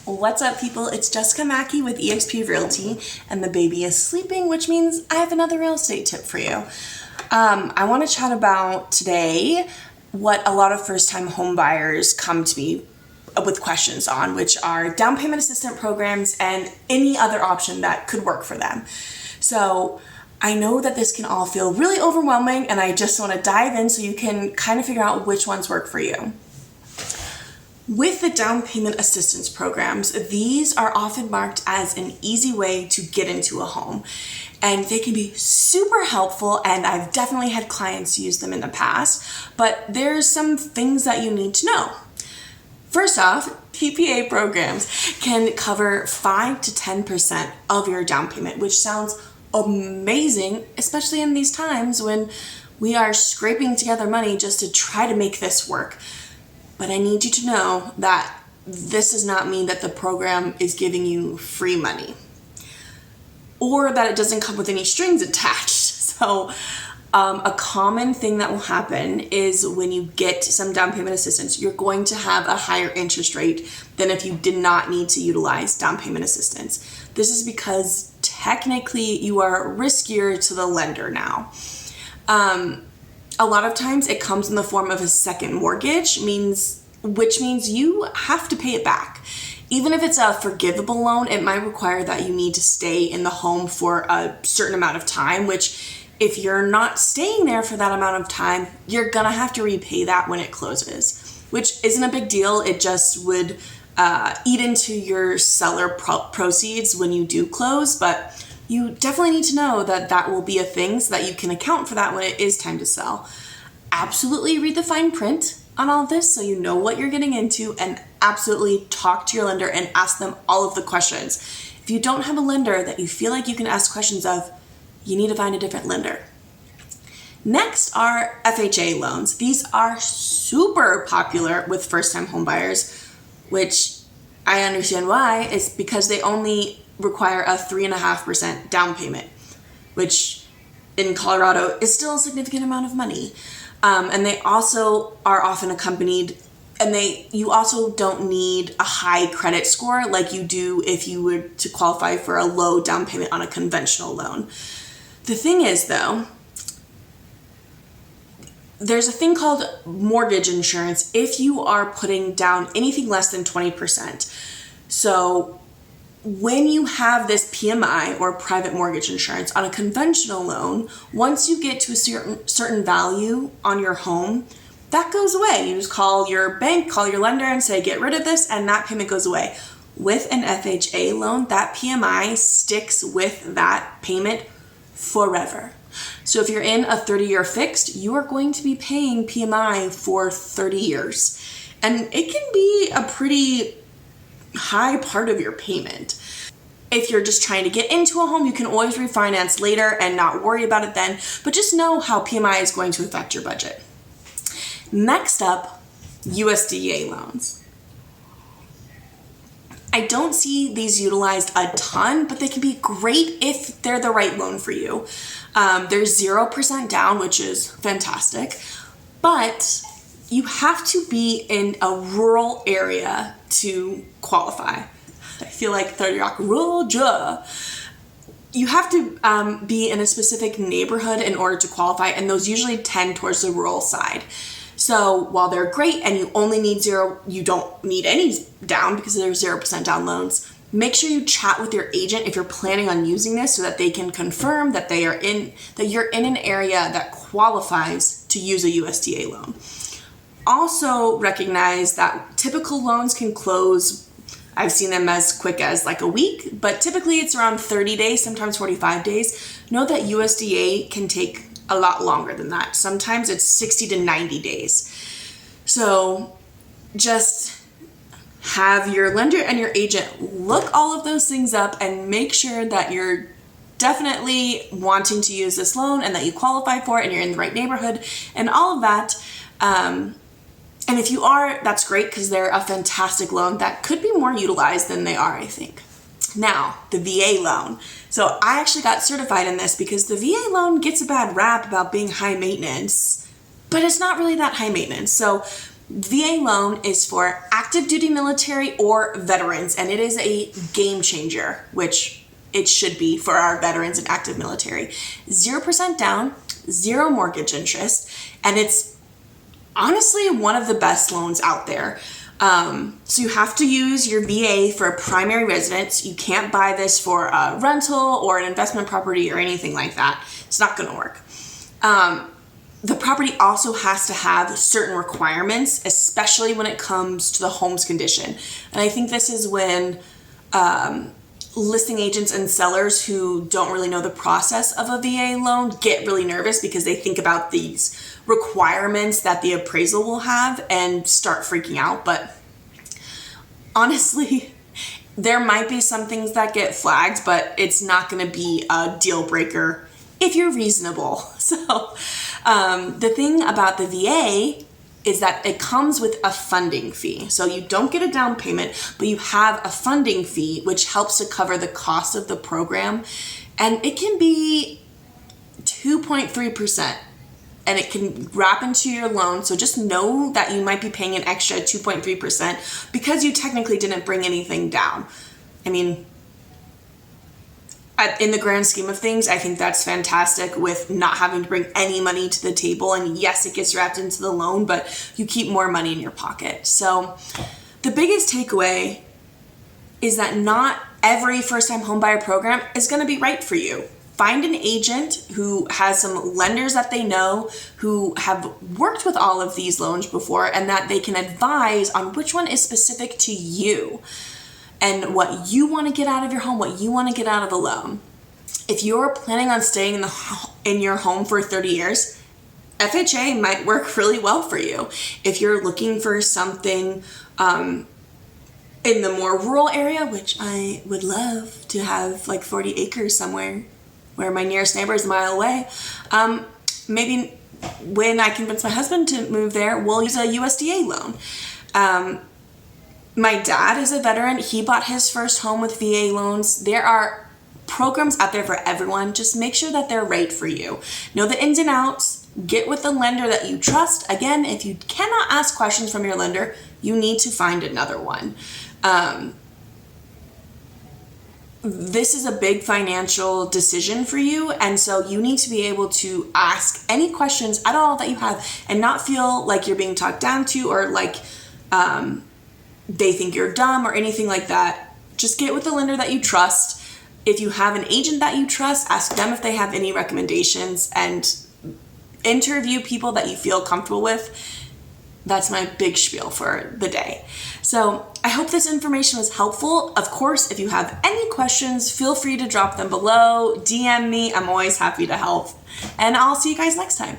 What's up, people? It's Jessica Mackey with eXp Realty, and the baby is sleeping, which means I have another real estate tip for you. I want to chat about today what a lot of first-time home buyers come to me with questions on, which are down payment assistance programs and any other option that could work for them. So I know that this can all feel really overwhelming, and I just want to dive in so you can kind of figure out which ones work for you. With the down payment assistance programs, these are often marked as an easy way to get into a home, and they can be super helpful, and I've definitely had clients use them in the past, but there's some things that you need to know. First off, PPA programs can cover 5 to 10% of your down payment, which sounds amazing, especially in these times when we are scraping together money just to try to make this work. But I need you to know that this does not mean that the program is giving you free money or that it doesn't come with any strings attached. So a common thing that will happen is when you get some down payment assistance, you're going to have a higher interest rate than if you did not need to utilize down payment assistance. This is because technically you are riskier to the lender now. A lot of times it comes in the form of a second mortgage, which means you have to pay it back. Even if it's a forgivable loan, it might require that you need to stay in the home for a certain amount of time, which if you're not staying there for that amount of time, you're gonna have to repay that when it closes, which isn't a big deal. It just would eat into your seller proceeds when you do close, but you definitely need to know that that will be a thing so that you can account for that when it is time to sell. Absolutely read the fine print on all of this so you know what you're getting into, and absolutely talk to your lender and ask them all of the questions. If you don't have a lender that you feel like you can ask questions of, you need to find a different lender. Next are FHA loans. These are super popular with first-time home buyers, which I understand why. It's because they only require a 3.5% down payment, which in Colorado is still a significant amount of money. And they also are often accompanied, and you also don't need a high credit score like you do if you were to qualify for a low down payment on a conventional loan. The thing is, though, there's a thing called mortgage insurance if you are putting down anything less than 20%. So when you have this PMI or private mortgage insurance on a conventional loan, once you get to a certain value on your home, that goes away. You just call your bank, call your lender and say, get rid of this, and that payment goes away. With an FHA loan, that PMI sticks with that payment forever. So if you're in a 30-year fixed, you are going to be paying PMI for 30 years. And it can be a pretty high part of your payment. If you're just trying to get into a home, you can always refinance later and not worry about it then, but just know how PMI is going to affect your budget. Next up, USDA loans. I don't see these utilized a ton, but they can be great if they're the right loan for you. There's 0% down, which is fantastic, but you have to be in a rural area to qualify. I feel like 30 Rock, rural ja. You have to be in a specific neighborhood in order to qualify, and those usually tend towards the rural side. So while they're great and you only need zero, you don't need any down because there's 0% down loans. Make sure you chat with your agent if you're planning on using this so that they can confirm that you're in an area that qualifies to use a USDA loan. Also recognize that typical loans can close, I've seen them as quick as like a week, but typically it's around 30 days, sometimes 45 days. Know that USDA can take a lot longer than that. Sometimes it's 60 to 90 days. So just have your lender and your agent look all of those things up and make sure that you're definitely wanting to use this loan and that you qualify for it and you're in the right neighborhood and all of that. And if you are, that's great because they're a fantastic loan that could be more utilized than they are, I think. Now, the VA loan. So I actually got certified in this because the VA loan gets a bad rap about being high maintenance, but it's not really that high maintenance. So VA loan is for active active duty military or veterans, and it is a game changer, which it should be for our veterans and active military. 0% down, 0 mortgage interest, and it's honestly one of the best loans out there. So you have to use your VA for a primary residence. You can't buy this for a rental or an investment property or anything like that. It's not going to work. The property also has to have certain requirements, especially when it comes to the home's condition. And I think this is when listing agents and sellers who don't really know the process of a VA loan get really nervous because they think about these requirements that the appraisal will have and start freaking out. But honestly, there might be some things that get flagged, but it's not going to be a deal breaker if you're reasonable. So the thing about the VA is that it comes with a funding fee. So you don't get a down payment, but you have a funding fee, which helps to cover the cost of the program. And it can be 2.3%. And it can wrap into your loan. So just know that you might be paying an extra 2.3% because you technically didn't bring anything down. I mean, in the grand scheme of things, I think that's fantastic with not having to bring any money to the table. And yes, it gets wrapped into the loan, but you keep more money in your pocket. So the biggest takeaway is that not every first-time homebuyer program is going to be right for you. Find an agent who has some lenders that they know who have worked with all of these loans before and that they can advise on which one is specific to you and what you want to get out of your home, what you want to get out of a loan. If you're planning on staying in your home for 30 years, FHA might work really well for you. If you're looking for something in the more rural area, which I would love to have like 40 acres somewhere where my nearest neighbor is a mile away, maybe when I convince my husband to move there, we'll use a USDA loan. My dad is a veteran. He bought his first home with VA loans. There are programs out there for everyone. Just make sure that they're right for you. Know the ins and outs. Get with the lender that you trust. Again, if you cannot ask questions from your lender, you need to find another one. This is a big financial decision for you, and so you need to be able to ask any questions at all that you have and not feel like you're being talked down to or like they think you're dumb or anything like that. Just get with the lender that you trust. If you have an agent that you trust, ask them if they have any recommendations and interview people that you feel comfortable with. That's my big spiel for the day. So I hope this information was helpful. Of course, if you have any questions, feel free to drop them below, DM me. I'm always happy to help. And I'll see you guys next time.